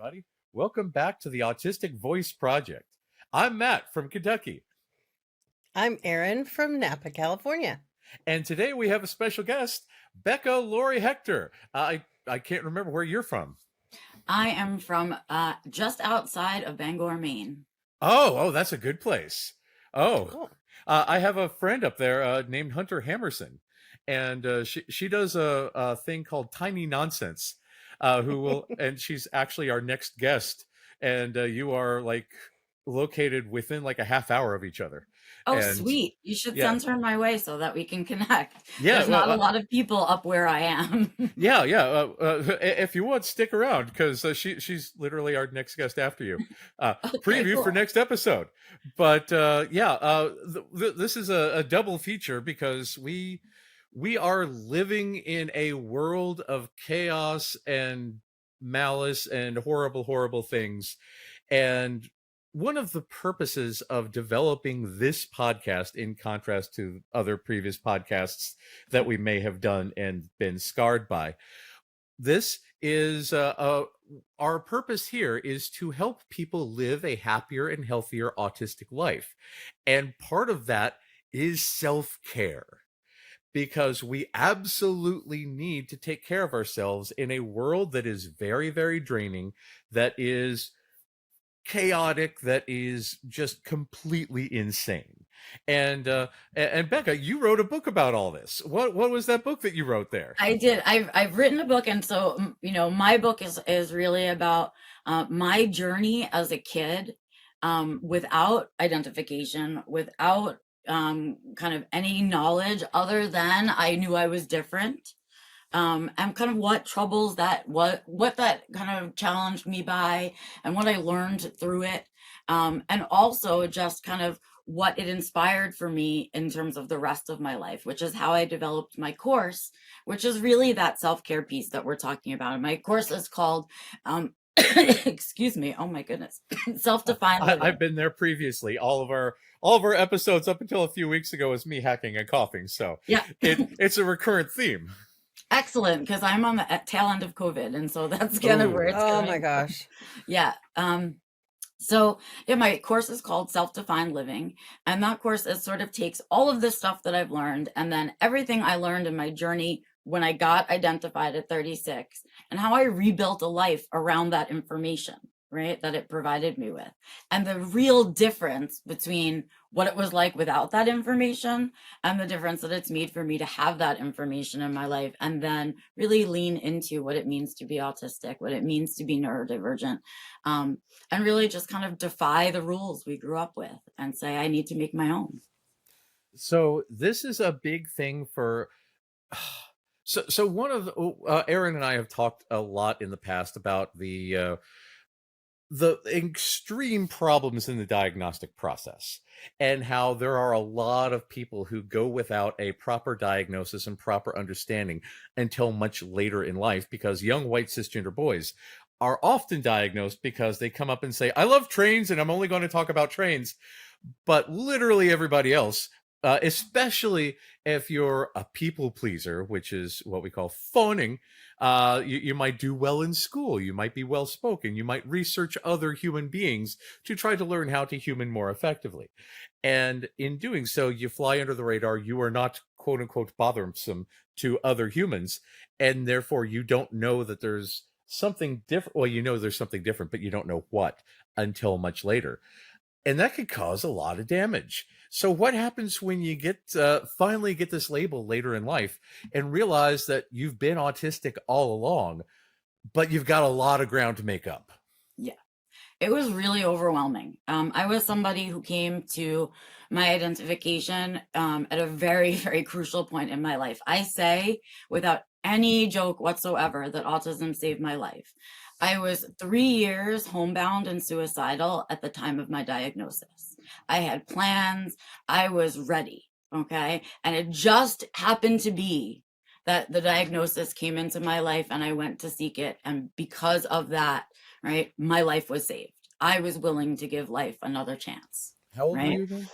everybody. Welcome back to the Autistic Voice Project. I'm Matt from Kentucky, I'm Erin from Napa, California. and today we have a special guest, Becca Lory Hector. I can't remember where you're from. I am from just outside of Bangor, Maine. Oh, that's a good place. Oh, Cool. I have a friend up there named Hunter Hammerson, and she does a thing called Tiny Nonsense. And she's actually our next guest, and you are like located within like a half hour of each other. Oh, And sweet. You should yeah, send her my way so that we can connect. yeah, There's well, not a lot of people up where I am. yeah. If you want, stick around because she's literally our next guest after you. Okay, Preview for cool. next episode. But this is a double feature because we are living in a world of chaos and malice and horrible things. And one of the purposes of developing this podcast, in contrast to other previous podcasts that we may have done and been scarred by, this is our purpose here is to help people live a happier and healthier autistic life. And part of that is self-care, because we absolutely need to take care of ourselves in a world that is very draining, that is chaotic, that is just completely insane. And Becca, you wrote a book about all this. What was that book that you wrote there? I did. I've written a book, and so my book is really about my journey as a kid, without identification, without kind of any knowledge other than I knew I was different. And kind of what troubles that, what that kind of challenged me by, and what I learned through it, and also just kind of what it inspired for me in terms of the rest of my life, which is how I developed my course, which is really that self-care piece that we're talking about. And my course is called, excuse me, oh my goodness, Self-Defined Living. I've been there previously. All of our episodes up until a few weeks ago was me hacking and coughing. So Yeah. it's a recurrent theme. Excellent, because I'm on the tail end of COVID, and so that's kind of where it's going. Oh my gosh. Yeah. So yeah, my course is called Self-Defined Living, and that course is sort of takes all of this stuff that I've learned, and then everything I learned in my journey when I got identified at 36, and how I rebuilt a life around that information, right, that it provided me with, and the real difference between what it was like without that information and the difference that it's made for me to have that information in my life, and then really lean into what it means to be autistic, what it means to be neurodivergent, and really just kind of defy the rules we grew up with and say, I need to make my own. So this is a big thing for. So one of Erin and I have talked a lot in the past about the extreme problems in the diagnostic process, and how there are a lot of people who go without a proper diagnosis and proper understanding until much later in life, because young white cisgender boys are often diagnosed because they come up and say, I love trains and I'm only going to talk about trains. But literally everybody else, especially if you're a people pleaser, which is what we call phoning, you might do well in school, you might be well spoken, you might research other human beings to try to learn how to human more effectively. And in doing so, you fly under the radar. You are not, quote unquote, bothersome to other humans. And therefore, you don't know that there's something different. Well, you know there's something different, but you don't know what until much later. And that could cause a lot of damage. So what happens when you finally get this label later in life and realize that you've been autistic all along, but you've got a lot of ground to make up? Yeah, it was really overwhelming. I was somebody who came to my identification at a very crucial point in my life. I say without any joke whatsoever that autism saved my life. I was 3 years homebound and suicidal at the time of my diagnosis. I had plans. I was ready. Okay. And it just happened to be that the diagnosis came into my life and I went to seek it. And because of that, right, my life was saved. I was willing to give life another chance. How old right? were you then?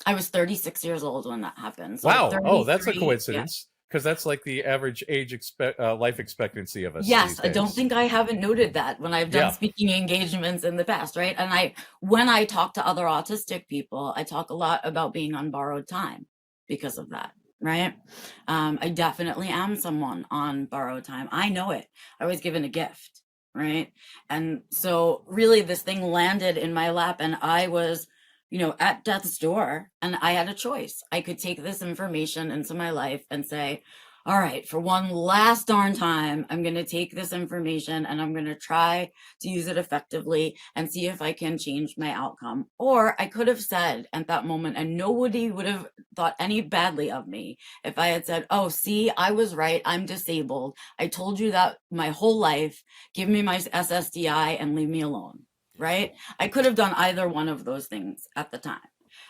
I was 36 years old when that happened. So Wow. Oh, that's a 33, coincidence. because that's like the average life expectancy of us Yes, these I don't days. think I haven't noted that when I've done Yeah. speaking engagements in the past, right? And when I talk to other autistic people, I talk a lot about being on borrowed time because of that, right? I definitely am someone on borrowed time. I know it. I was given a gift, right? And so really this thing landed in my lap and I was, at death's door and I had a choice. I could take this information into my life and say, all right, for one last darn time, I'm going to take this information and I'm going to try to use it effectively and see if I can change my outcome. Or I could have said at that moment, and nobody would have thought any badly of me if I had said, oh, see, I was right. I'm disabled. I told you that my whole life. Give me my SSDI and leave me alone. Right? I could have done either one of those things at the time.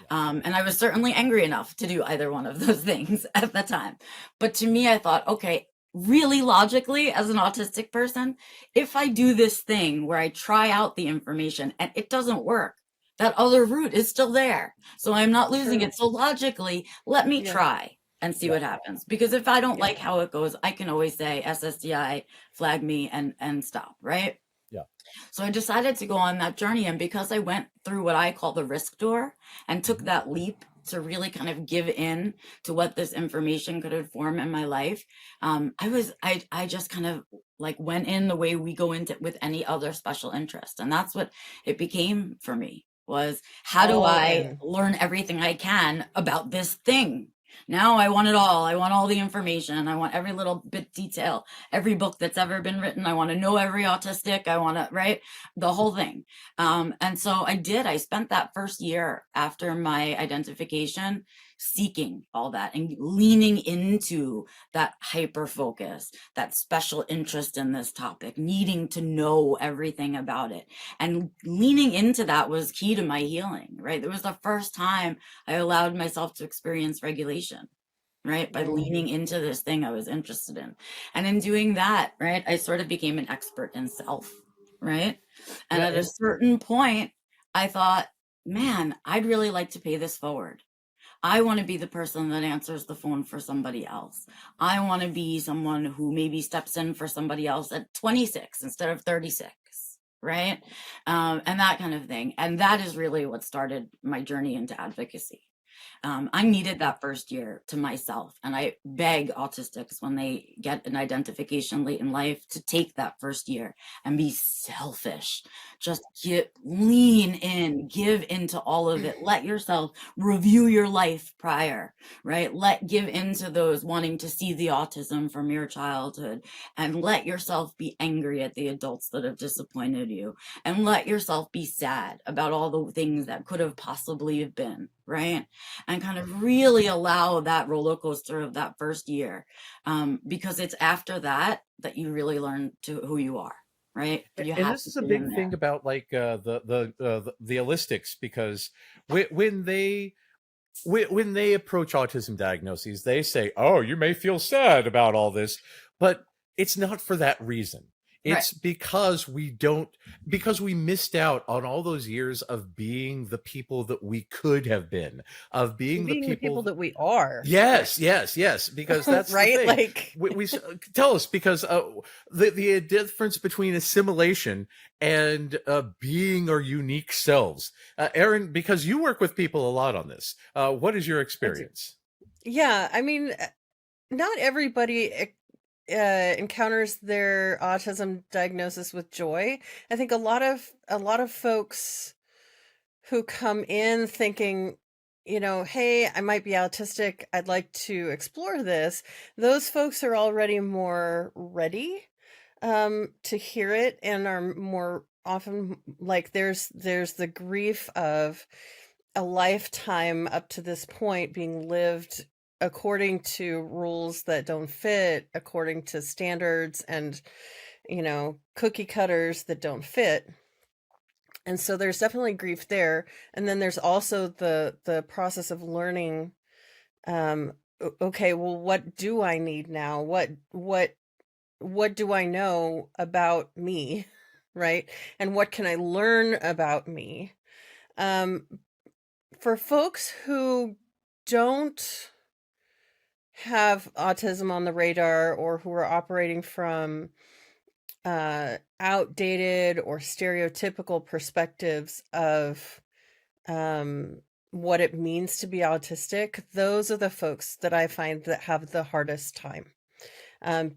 And I was certainly angry enough to do either one of those things at the time. But to me, I thought, okay, really logically, as an autistic person, if I do this thing where I try out the information and it doesn't work, that other route is still there. So I'm not losing it. So logically, let me Yeah. try and see what happens. Because if I don't like how it goes, I can always say SSDI, flag me and stop, right? Yeah. So I decided to go on that journey. And because I went through what I call the risk door and took that leap to really kind of give in to what this information could inform in my life, I just kind of like went in the way we go into with any other special interest. And that's what it became for me, was how do All I in. learn everything I can about this thing? Now I want it all. I want all the information. I want every little bit detail, every book that's ever been written. I want to know every autistic. I want to, right? The whole thing. And so I did. I spent that first year after my identification seeking all that and leaning into that hyper focus, that special interest in this topic, needing to know everything about it. And leaning into that was key to my healing, right? It was the first time I allowed myself to experience regulation, right? By leaning into this thing I was interested in. And in doing that, right, I sort of became an expert in self, right? And Yeah. at a certain point, I thought, man, I'd really like to pay this forward. I want to be the person that answers the phone for somebody else. I want to be someone who maybe steps in for somebody else at 26 instead of 36, right? And that kind of thing. And that is really what started my journey into advocacy. I needed that first year to myself. And I beg autistics when they get an identification late in life to take that first year and be selfish. Just lean in, give into all of it. Let yourself review your life prior, right? Give into those wanting to see the autism from your childhood, and let yourself be angry at the adults that have disappointed you, and let yourself be sad about all the things that could have possibly have been, right? And kind of really allow that roller coaster of that first year, because it's after that that you really learn to who you are, right? You And have this to is a get in big there. thing about like the holistics, because when they approach autism diagnoses, they say, "Oh, you may feel sad about all this," but it's not for that reason. Right. It's because we missed out on all those years of being the people that we could have been, of being the Being the people people. that we are. Yes, because that's the Right? thing. Like, We tell us, because the difference between assimilation and being our unique selves. Erin, because you work with people a lot on this, what is your I do. experience? Yeah, I mean, not everybody encounters their autism diagnosis with joy. I think a lot of folks who come in thinking, hey, I might be autistic, I'd like to explore this. Those folks are already more ready to hear it, and are more often like, there's the grief of a lifetime up to this point being lived according to rules that don't fit, according to standards and, cookie cutters that don't fit. And so there's definitely grief there. And then there's also the process of learning, okay, well, what do I need now? What do I know about me? Right? And what can I learn about me? Um, for folks who don't have autism on the radar or who are operating from outdated or stereotypical perspectives of what it means to be autistic, those are the folks that I find that have the hardest time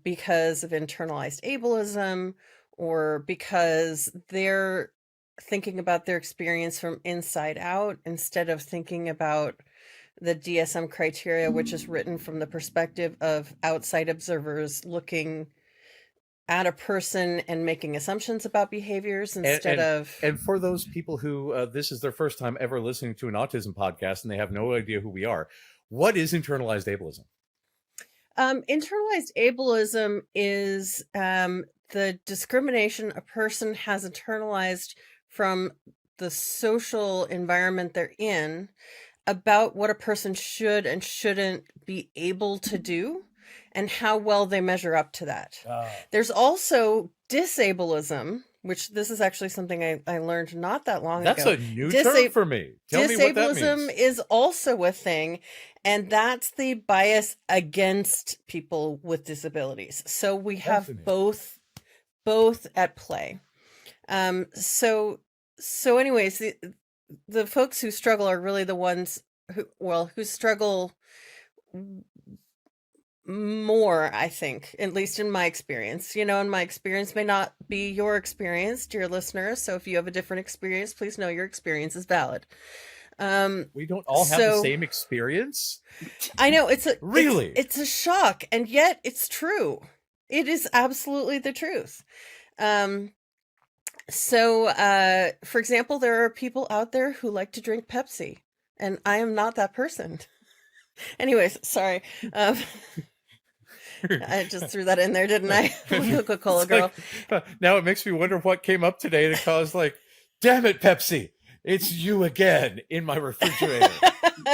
because of internalized ableism or because they're thinking about their experience from inside out instead of thinking about the DSM criteria, which is written from the perspective of outside observers looking at a person and making assumptions about behaviors instead of. And for those people who this is their first time ever listening to an autism podcast and they have no idea who we are, what is internalized ableism? Internalized ableism is the discrimination a person has internalized from the social environment they're in about what a person should and shouldn't be able to do and how well they measure up to that. There's also disableism, which this is actually something I learned not that long ago. That's a new term for me. Tell me what that means. Disableism is also a thing, and that's the bias against people with disabilities. So we have both at play. So anyways, the folks who struggle are really the ones who struggle more, I think, at least in my experience. And my experience may not be your experience, dear listeners. So if you have a different experience, please know your experience is valid. We don't all have the same experience. I know it's a shock, and yet it's true. It is absolutely the truth. So, for example, there are people out there who like to drink Pepsi, and I am not that person. Anyways, sorry. I just threw that in there, didn't I? Coca-Cola girl. Now it makes me wonder what came up today to cause damn it, Pepsi, it's you again in my refrigerator,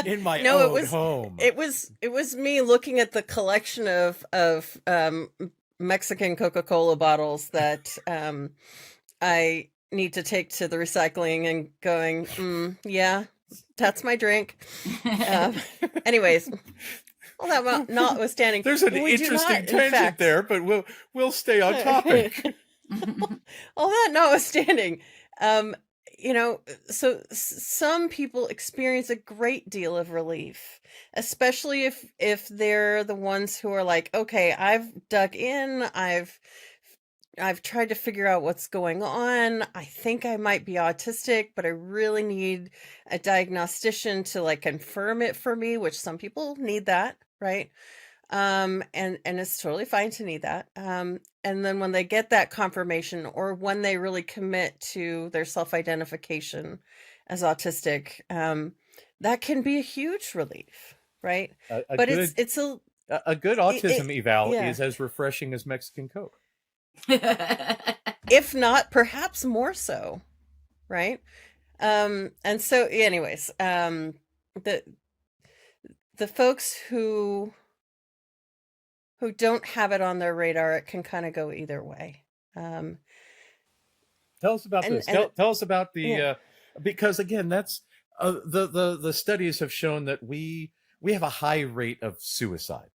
in my own home. It was me looking at the collection of Mexican Coca-Cola bottles that I need to take to the recycling and going, yeah, that's my drink. Anyways, all that notwithstanding, there's an interesting tangent there, but we'll stay on topic. All that notwithstanding, so some people experience a great deal of relief, especially if they're the ones who are like, okay, I've dug in, I've tried to figure out what's going on. I think I might be autistic, but I really need a diagnostician to confirm it for me, which some people need that, right? And it's totally fine to need that. And then when they get that confirmation, or when they really commit to their self-identification as autistic, that can be a huge relief, right? It's a good autism eval is as refreshing as Mexican Coke. If not, perhaps more so, right? And so anyways, the folks who don't have it on their radar, it can kind of go either way. Tell us about this. Tell us about the because again, that's the studies have shown that we have a high rate of suicide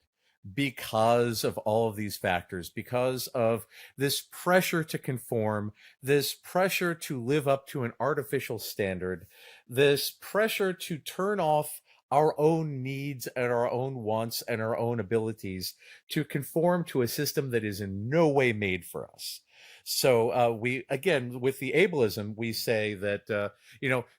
because of all of these factors, because of this pressure to conform, this pressure to live up to an artificial standard, this pressure to turn off our own needs and our own wants and our own abilities to conform to a system that is in no way made for us. So we, again, with the ableism, we say that,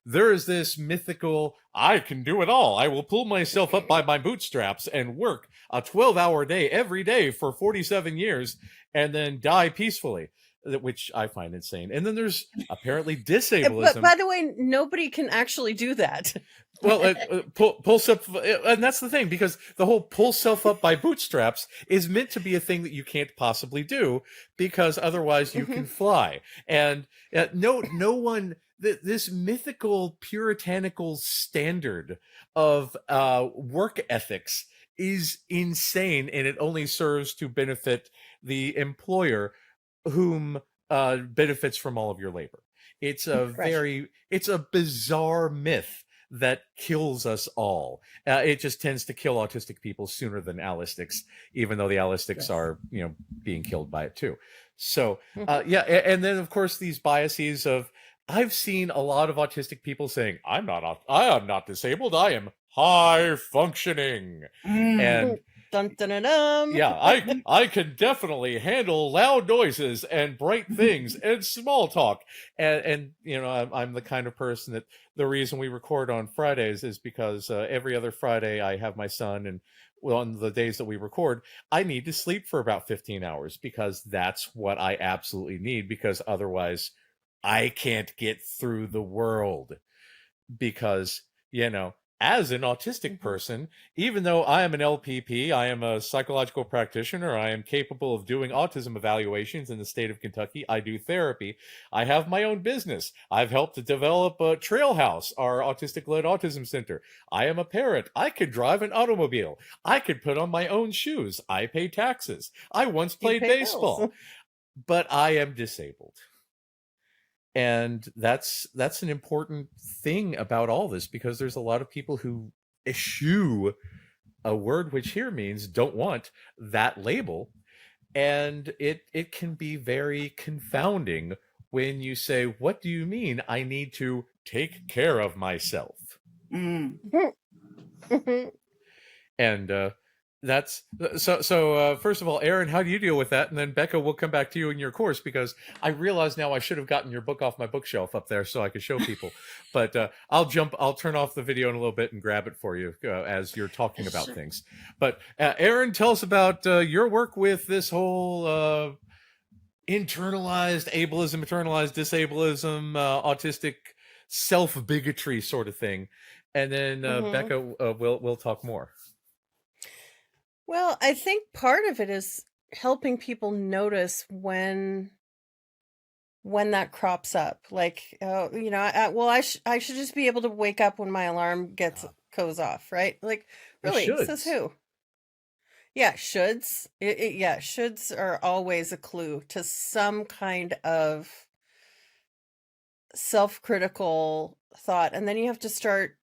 there is this mythical, I can do it all. I will pull myself up by my bootstraps and work a 12-hour day every day for 47 years and then die peacefully, which I find insane. And then there's apparently disableism. But by the way, nobody can actually do that. Well, pull self, and that's the thing, because the whole pull self up by bootstraps is meant to be a thing that you can't possibly do, because otherwise you can fly. And no one, this mythical puritanical standard of work ethics is insane, and it only serves to benefit the employer, whom benefits from all of your labor. It's a it's a bizarre myth that kills us all. It just tends to kill autistic people sooner than allistics, even though the allistics are, being killed by it too. So, and then of course these biases of, I've seen a lot of autistic people saying, I am not disabled, I am high functioning. And dun, dun, dun, dun. yeah, I can definitely handle loud noises and bright things and small talk. And I'm the kind of person that the reason we record on Fridays is because every other Friday I have my son, and on the days that we record, I need to sleep for about 15 hours because that's what I absolutely need, because otherwise I can't get through the world. Because, as an autistic person, even though I am an LPP, I am a psychological practitioner, I am capable of doing autism evaluations in the state of Kentucky, I do therapy, I have my own business, I've helped to develop a Trail House, our autistic-led autism center, I am a parent, I could drive an automobile, I could put on my own shoes, I pay taxes, I once played baseball, but I am disabled. And that's an important thing about all this, because there's a lot of people who eschew a word which here means don't want that label. And it can be very confounding when you say, what do you mean I need to take care of myself? And that's so first of all, Erin, how do you deal with that? And then Becca, we'll come back to you in your course, because I realize now I should have gotten your book off my bookshelf up there so I could show people. But I'll turn off the video in a little bit and grab it for you as you're talking about things. But Erin, tell us about your work with this whole internalized ableism, internalized disableism, autistic self-bigotry sort of thing. And then Becca, we'll talk more. Well, I think part of it is helping people notice when that crops up. Like, I should just be able to wake up when my alarm goes off, right? Like, really, says who? Yeah, shoulds. Shoulds are always a clue to some kind of self-critical thought. And then you have to start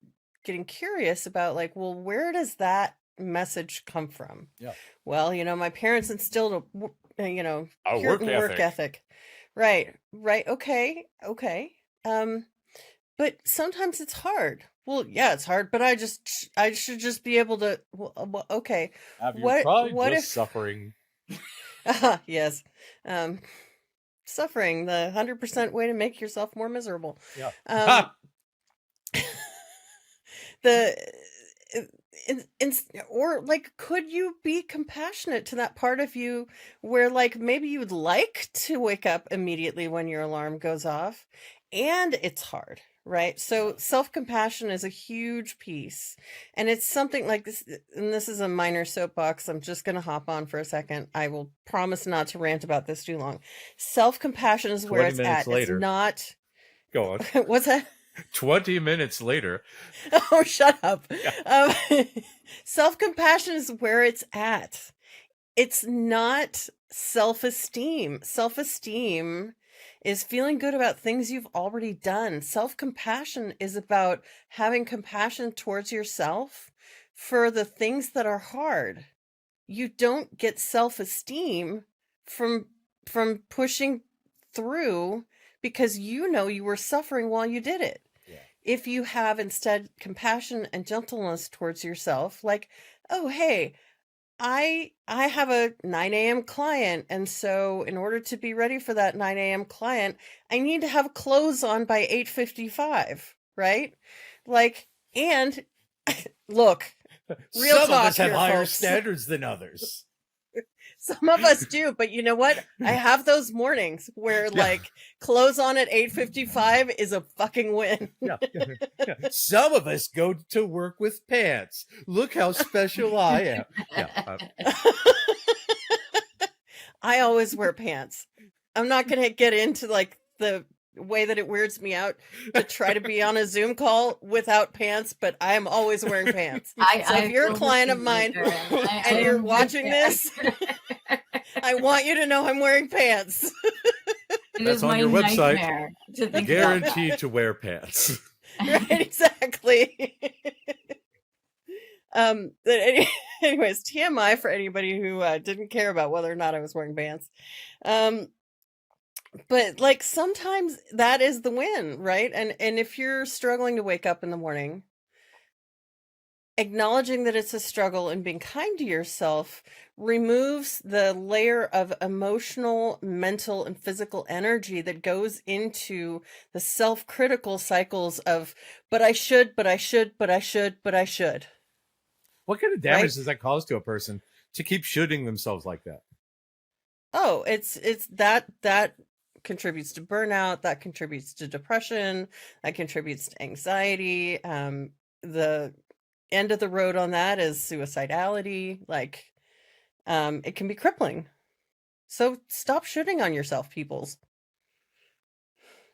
getting curious about, like, well, where does that message come from? Yeah. Well, my parents instilled a work ethic. Right. Okay. But sometimes it's hard. Well, yeah, it's hard, but I should just be able to. Well, okay. Have you tried if suffering? Yes. Suffering, the 100% way to make yourself more miserable. Yeah. Or like, could you be compassionate to that part of you where, like, maybe you'd like to wake up immediately when your alarm goes off, and it's hard, right? So self-compassion is a huge piece, and it's something like this, and this is a minor soapbox I'm just going to hop on for a second. I will promise not to rant about this too long. Self-compassion is where it's at. Later. It's not... Go on. What's that? 20 minutes later. Oh, shut up. Yeah. Self-compassion is where it's at. It's not self-esteem. Self-esteem is feeling good about things you've already done. Self-compassion is about having compassion towards yourself for the things that are hard. You don't get self-esteem from pushing through because you were suffering while you did it. Yeah. If you have instead compassion and gentleness towards yourself, like, oh, hey, I have a 9 a.m. client, and so in order to be ready for that 9 a.m. client, I need to have clothes on by 8:55, right? Like, and look, real Some talk of us have here, higher folks. standards than others. Some of us do, but you know what? I have those mornings where like clothes on at 8:55 is a fucking win. Yeah. Some of us go to work with pants. Look how special I am. Yeah. I always wear pants. I'm not going to get into like the way that it weirds me out to try to be on a Zoom call without pants, but I am always wearing pants. So if you're a client of mine and you're watching this, I want you to know I'm wearing pants. That's on your website. Guaranteed to wear pants. Right, exactly. Anyways, TMI for anybody who didn't care about whether or not I was wearing pants. Um, but like sometimes that is the win, right? And if you're struggling to wake up in the morning, acknowledging that it's a struggle and being kind to yourself removes the layer of emotional, mental, and physical energy that goes into the self-critical cycles of, but I should, but I should, but I should, but I should. What kind of Right? damage does that cause to a person to keep shooting themselves like that? Oh, it's that contributes to burnout, that contributes to depression, that contributes to anxiety. The end of the road on that is suicidality. Like, it can be crippling. So stop shooting on yourself, peoples.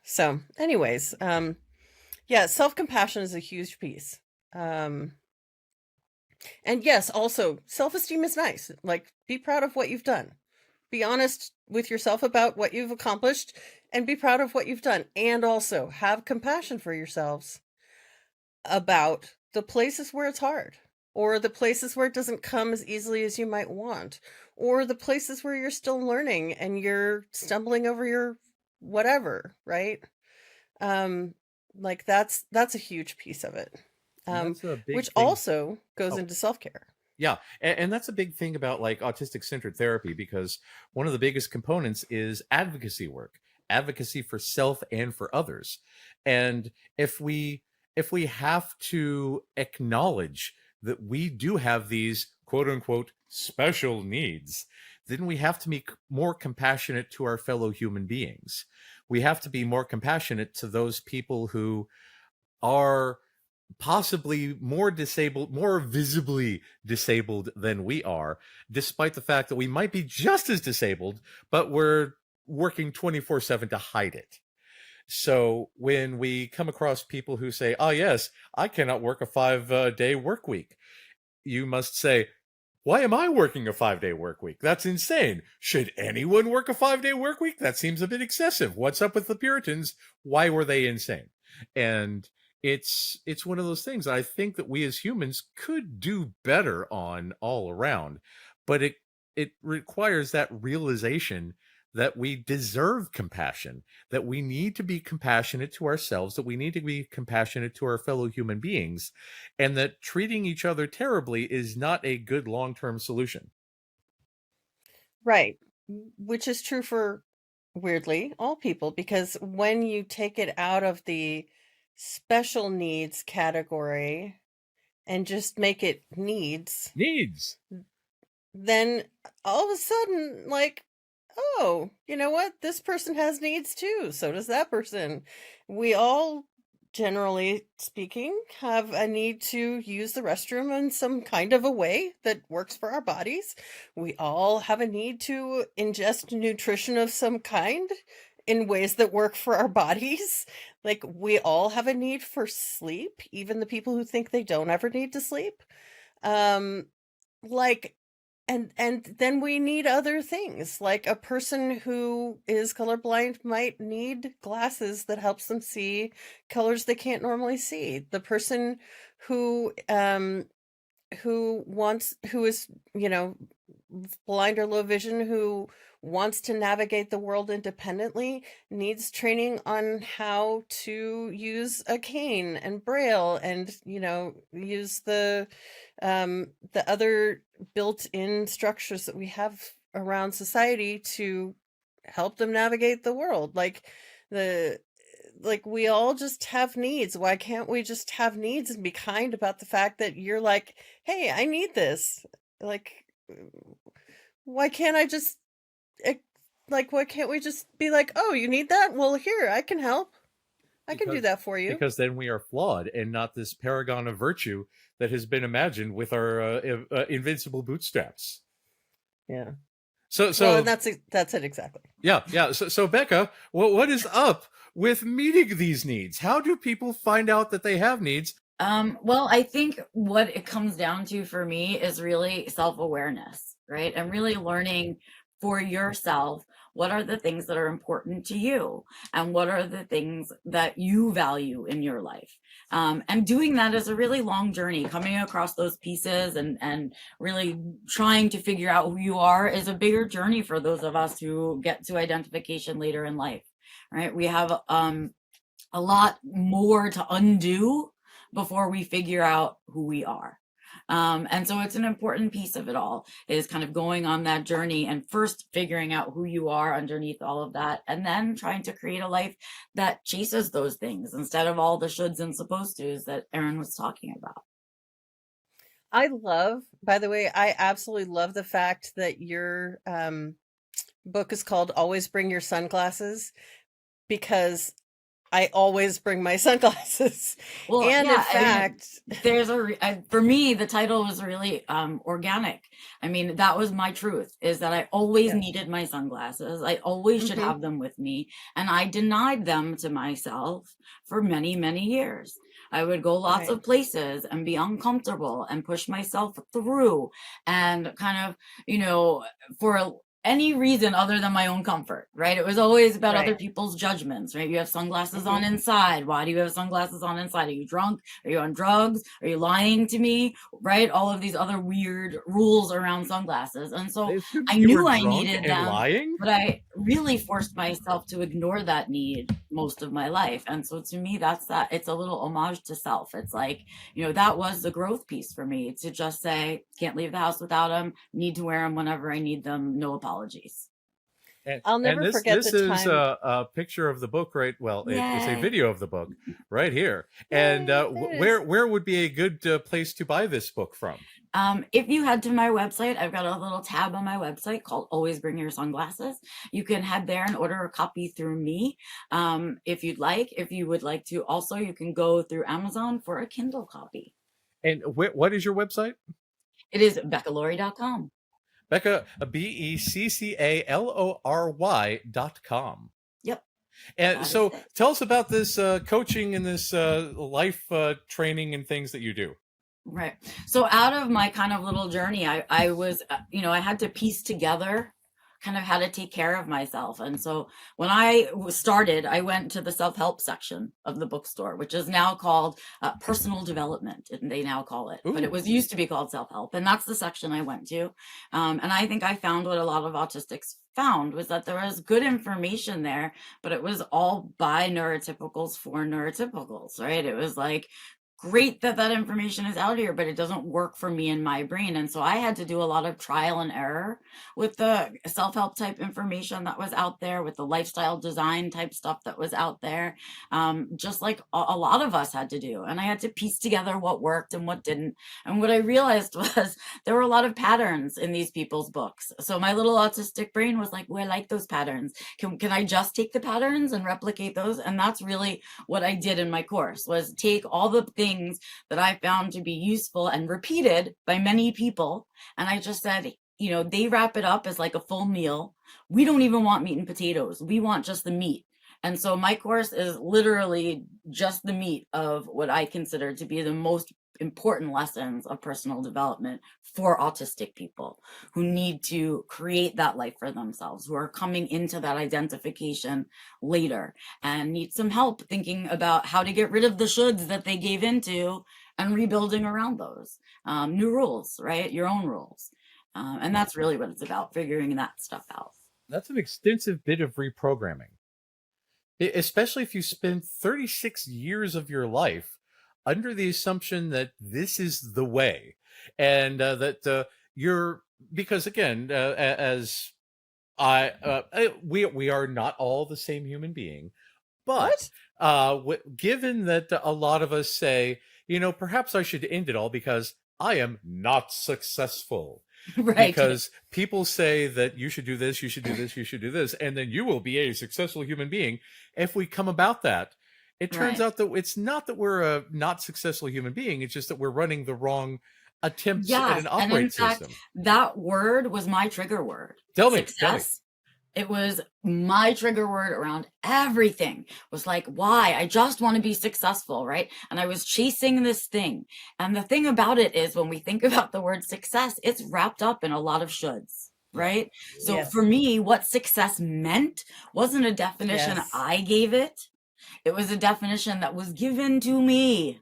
So, anyways, yeah, self-compassion is a huge piece. Um, and yes, also self-esteem is nice. Like, be proud of what you've done. Be honest with yourself about what you've accomplished and be proud of what you've done. And also have compassion for yourselves about the places where it's hard, or the places where it doesn't come as easily as you might want, or the places where you're still learning and you're stumbling over your whatever, right? Um, like that's a huge piece of it. And that's a Which big thing. also goes Oh, into self-care. yeah, and that's a big thing about like autistic centered therapy, because one of the biggest components is advocacy work, advocacy for self and for others. And if we have to acknowledge that we do have these quote unquote special needs, then we have to be more compassionate to our fellow human beings. We have to be more compassionate to those people who are possibly more disabled, more visibly disabled than we are, despite the fact that we might be just as disabled, but we're working 24/7 to hide it. So when we come across people who say, oh, yes, I cannot work a 5-day work week, you must say, why am I working a 5-day work week? That's insane. Should anyone work a 5-day work week? That seems a bit excessive. What's up with the Puritans? Why were they insane? And it's one of those things I think that we as humans could do better on all around, but it requires that realization that we deserve compassion, that we need to be compassionate to ourselves, that we need to be compassionate to our fellow human beings, and that treating each other terribly is not a good long-term solution. Right. Which is true for, weirdly, all people, because when you take it out of the special needs category and just make it needs, Needs. then all of a sudden, like, oh, you know what? This person has needs too. So does that person. We all, generally speaking, have a need to use the restroom in some kind of a way that works for our bodies. We all have a need to ingest nutrition of some kind in ways that work for our bodies. Like, we all have a need for sleep, even the people who think they don't ever need to sleep. Um, like, and then we need other things, like a person who is colorblind might need glasses that helps them see colors they can't normally see. The person who is, you know, blind or low vision, who wants to navigate the world independently, needs training on how to use a cane and braille and, you know, use the other built-in structures that we have around society to help them navigate the world. The like we all just have needs. Why can't we just have needs and be kind about the fact that you're like, hey, I need this? Like, why can't I just like, why can't we just be like, oh, you need that? Well, here, I can help. I can do because that for you. because then we are flawed and not this paragon of virtue that has been imagined with our invincible bootstraps. Yeah. So Well, so and that's it exactly. yeah. So Becca, what is up with meeting these needs? How do people find out that they have needs? Well, I think what it comes down to for me is really self-awareness, right? And really learning for yourself, what are the things that are important to you, and what are the things that you value in your life. And doing that is a really long journey. Coming across those pieces and really trying to figure out who you are is a bigger journey for those of us who get to identification later in life, right? We have a lot more to undo before we figure out who we are. And so it's an important piece of it all, is kind of going on that journey and first figuring out who you are underneath all of that, and then trying to create a life that chases those things instead of all the shoulds and supposed tos that Erin was talking about. By the way, I absolutely love the fact that your book is called Always Bring Your Sunglasses, because I always bring my sunglasses. Well, And in yeah, I mean, fact, there's for me, the title was really organic. I mean, that was my truth, is that I always yeah. needed my sunglasses. I always should Mhm. have them with me. And I denied them to myself for many, many years. I would go lots Right. of places and be uncomfortable and push myself through and kind of, for any reason other than my own comfort, right? It was always about other Right. people's judgments, right? You have sunglasses on Mhm. inside. Why do you have sunglasses on inside? Are you drunk? Are you on drugs? Are you lying to me? Right? All of these other weird rules around sunglasses. And They so assumed I you were knew I drunk needed and them, lying? but I really forced myself to ignore that need most of my life. And so to me, it's a little homage to self. It's like, that was the growth piece for me, to just say, can't leave the house without them, need to wear them whenever I need them, no apologies. I'll And never this forget the this is time. a picture of the book, right? Well, it's a Yay. video of the book right here. And Yay, there it is. where would be a good place to buy this book from? If you head to my website, I've got a little tab on my website called Always Bring Your Sunglasses. You can head there and order a copy through me, if you'd like. If you would like to, also, you can go through Amazon for a Kindle copy. And what is your website? It is beccalory.com. Becca, BECCALORY.com. Yep, And that is so it. tell us about this coaching and this life training and things that you do. Right. So out of my kind of little journey, I was, I had to piece together kind of how to take care of myself. And so when I started, I went to the self-help section of the bookstore, which is now called personal development, and they now call it, but it Ooh. was used to be called self-help. And that's the section I went to. And I think I found what a lot of autistics found, was that there was good information there, but it was all by neurotypicals for neurotypicals, right? It was like, great that that information is out here, but it doesn't work for me in my brain. And so I had to do a lot of trial and error with the self-help type information that was out there, with the lifestyle design type stuff that was out there, just like a lot of us had to do. And I had to piece together what worked and what didn't. And what I realized was there were a lot of patterns in these people's books. So my little autistic brain was like, well, I like those patterns. Can I just take the patterns and replicate those? And that's really what I did in my course, was take all the things that I found to be useful and repeated by many people. And I just said, they wrap it up as like a full meal. We don't even want meat and potatoes. We want just the meat. And so my course is literally just the meat of what I consider to be the most important lessons of personal development for autistic people who need to create that life for themselves, who are coming into that identification later and need some help thinking about how to get rid of the shoulds that they gave into and rebuilding around those new rules, right? Your own rules. And that's really what it's about, figuring that stuff out. That's an extensive bit of reprogramming. Especially if you spend 36 years of your life under the assumption that this is the way, and that you're, because again, as we are not all the same human being, but What? given that a lot of us say, perhaps I should end it all because I am not successful. Right. Because people say that you should do this, you should do this, you should do this, and then you will be a successful human being. If we come about that, it turns Right. out that it's not that we're a not successful human being. It's just that we're running the wrong attempts at Yes. an And in operate fact, system. that word was my trigger word. Tell me. Success. It was my trigger word around everything. Was like, why? I just want to be successful, right? And I was chasing this thing. And the thing about it is, when we think about the word success, it's wrapped up in a lot of shoulds, right? So Yes. for me, what success meant wasn't a definition Yes. I gave it. It was a definition that was given to me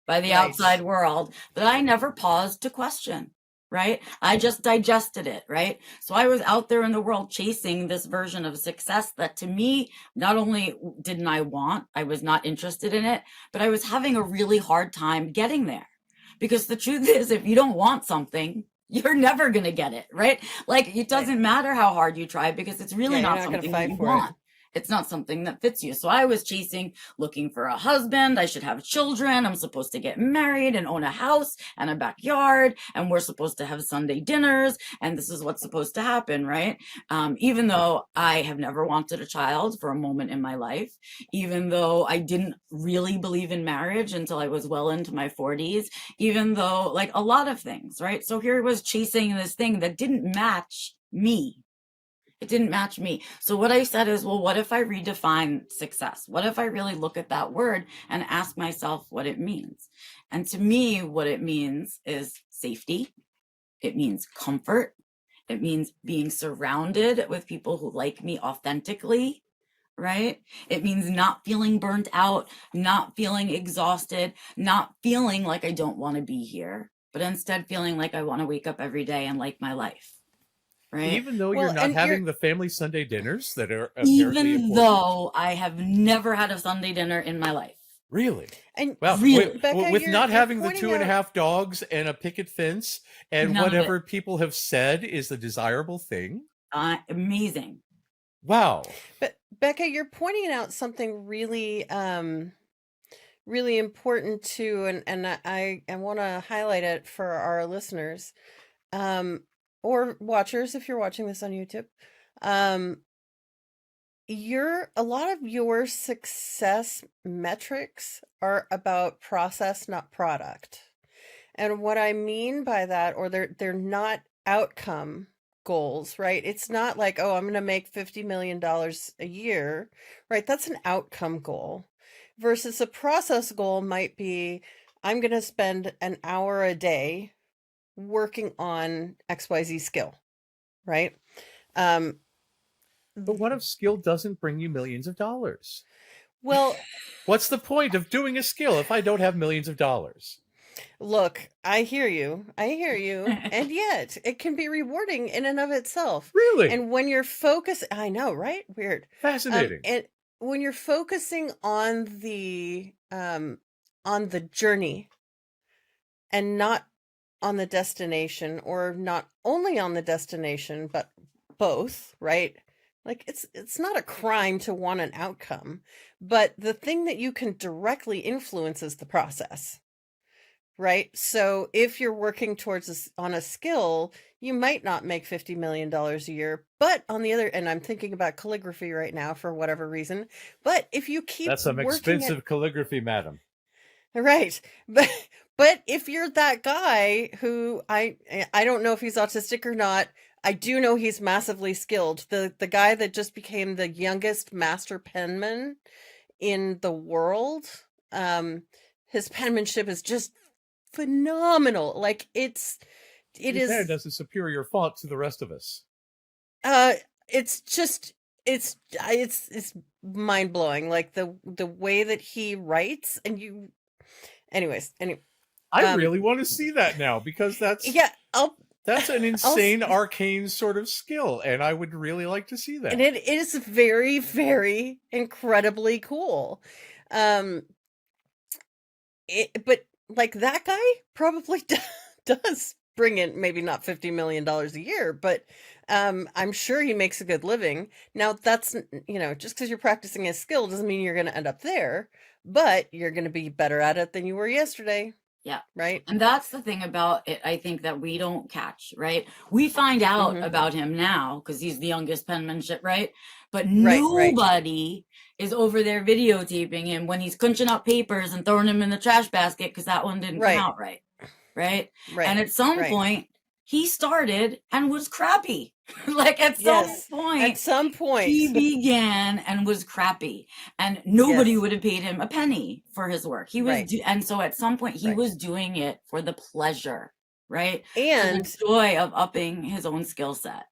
by the Right. outside world that I never paused to question, right? I just digested it, right? So I was out there in the world chasing this version of success that to me, not only didn't I want, I was not interested in it, but I was having a really hard time getting there. Because the truth is, if you don't want something, you're never going to get it, right? Like it doesn't matter how hard you try because it's really Yeah, you're not not gonna something that fight you for it. want. It's not something that fits you. So I was chasing, looking for a husband. I should have children. I'm supposed to get married and own a house and a backyard. And we're supposed to have Sunday dinners. And this is what's supposed to happen, right? Even though I have never wanted a child for a moment in my life, even though I didn't really believe in marriage until I was well into my 40s, even though like a lot of things, right? So here I was chasing this thing that didn't match me. It didn't match me. So what I said is, well, what if I redefine success? What if I really look at that word and ask myself what it means? And to me, what it means is safety. It means comfort. It means being surrounded with people who like me authentically, right? It means not feeling burnt out, not feeling exhausted, not feeling like I don't want to be here, but instead feeling like I want to wake up every day and like my life. Right. Even though Well, you're not and having the family Sunday dinners that are apparently Even important. though I have never had a Sunday dinner in my life. Really? And Wow. Really? Becca, With you're not having the pointing 2.5 dogs and a picket fence and None of whatever people have said is the desirable thing. Amazing. Wow. But Becca, you're pointing out something really really important too, and I want to highlight it for our listeners or watchers if you're watching this on YouTube. A lot of your success metrics are about process, not product. And what I mean by that, or they're not outcome goals, right? It's not like, oh, I'm going to make $50 million a year, right? That's an outcome goal versus a process goal might be, I'm going to spend an hour a day working on XYZ skill, right? But what if skill doesn't bring you millions of dollars? Well, what's the point of doing a skill if I don't have millions of dollars? Look, I hear you. And yet it can be rewarding in and of itself. Really? And when you're focused, I know, right? Weird. Fascinating. And when you're focusing on the journey and not on the destination, or not only on the destination, but both, right? Like it's not a crime to want an outcome, but the thing that you can directly influence is the process. Right? So if you're working towards on a skill, you might not make $50 million a year, but on the other, and I'm thinking about calligraphy right now for whatever reason, but if you keep That's some working expensive calligraphy, madam. right. But if you're that guy who I don't know if he's autistic or not, I do know he's massively skilled. The guy that just became the youngest master penman in the world, his penmanship is just phenomenal. Like it is does a superior font to the rest of us. It's just it's mind-blowing, like the way that he writes. And you anyways anyway I really want to see that now, because that's that's an insane arcane sort of skill, and I would really like to see that. And it is very, very incredibly cool. But like that guy probably does bring in maybe not $50 million a year, but I'm sure he makes a good living. Now that's, just because you're practicing a skill doesn't mean you're going to end up there, but you're going to be better at it than you were yesterday. Yeah. Right. And that's the thing about it, I think, that we don't catch, right? We find out about him now because he's the youngest penmanship, right? But nobody is over there videotaping him when he's crunching up papers and throwing them in the trash basket because that one didn't come out right. Right. And at some point, he started and was crappy. Like at some point, he began and was crappy, and nobody would have paid him a penny for his work. He was, and so at some point he was doing it for the pleasure, right? And the joy of upping his own skill set.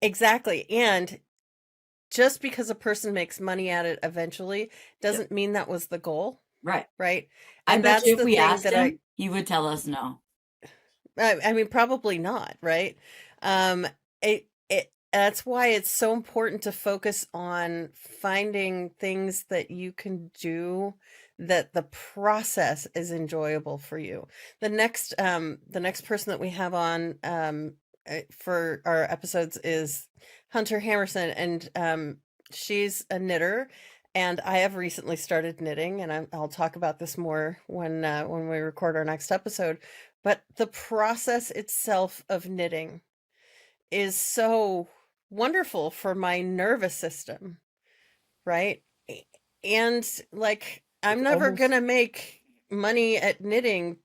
Exactly. And just because a person makes money at it eventually Yep. doesn't mean that was the goal, Right. right? I And bet that's you if the we thing asked that him, he would tell us no. I mean, probably not, right? That's why it's so important to focus on finding things that you can do that the process is enjoyable for you. The next person that we have on for our episodes is Hunter Hammerson, and she's a knitter, and I have recently started knitting, and I'll talk about this more when we record our next episode. But the process itself of knitting is so wonderful for my nervous system, right? And like, It's I'm never almost gonna make money at knitting.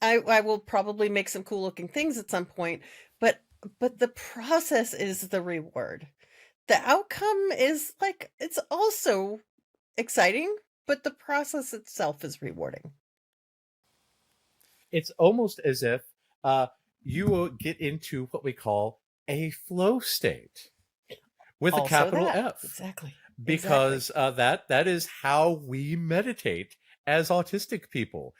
I will probably make some cool looking things at some point, but the process is the reward. The outcome is like, it's also exciting, but the process itself is rewarding. it's almost as if uh, you will get into what we call a flow state with a Also capital that. F, Exactly. because that is how we meditate as autistic people.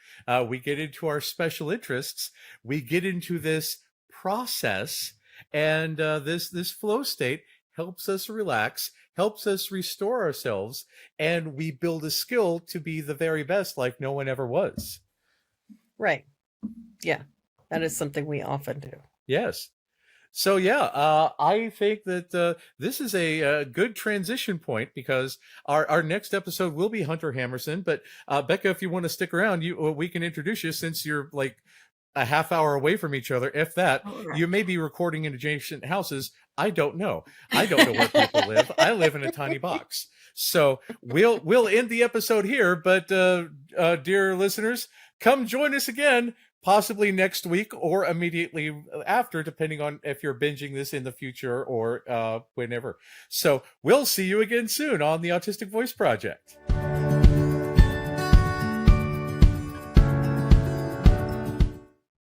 We get into our special interests, we get into this process, and this flow state helps us relax, helps us restore ourselves, and we build a skill to be the very best, like no one ever was. Right. Yeah. That is something we often do. Yes. So yeah, I think that this is a good transition point, because our next episode will be Hunter Hammerson. But Becca, if you want to stick around, we can introduce you, since you're like a half hour away from each other. If that, Oh, right. you may be recording in adjacent houses. I don't know. I don't know where people live. I live in a tiny box. So we'll end the episode here. But dear listeners, come join us again, possibly next week or immediately after, depending on if you're binging this in the future or whenever. So we'll see you again soon on the Autistic Voice Project.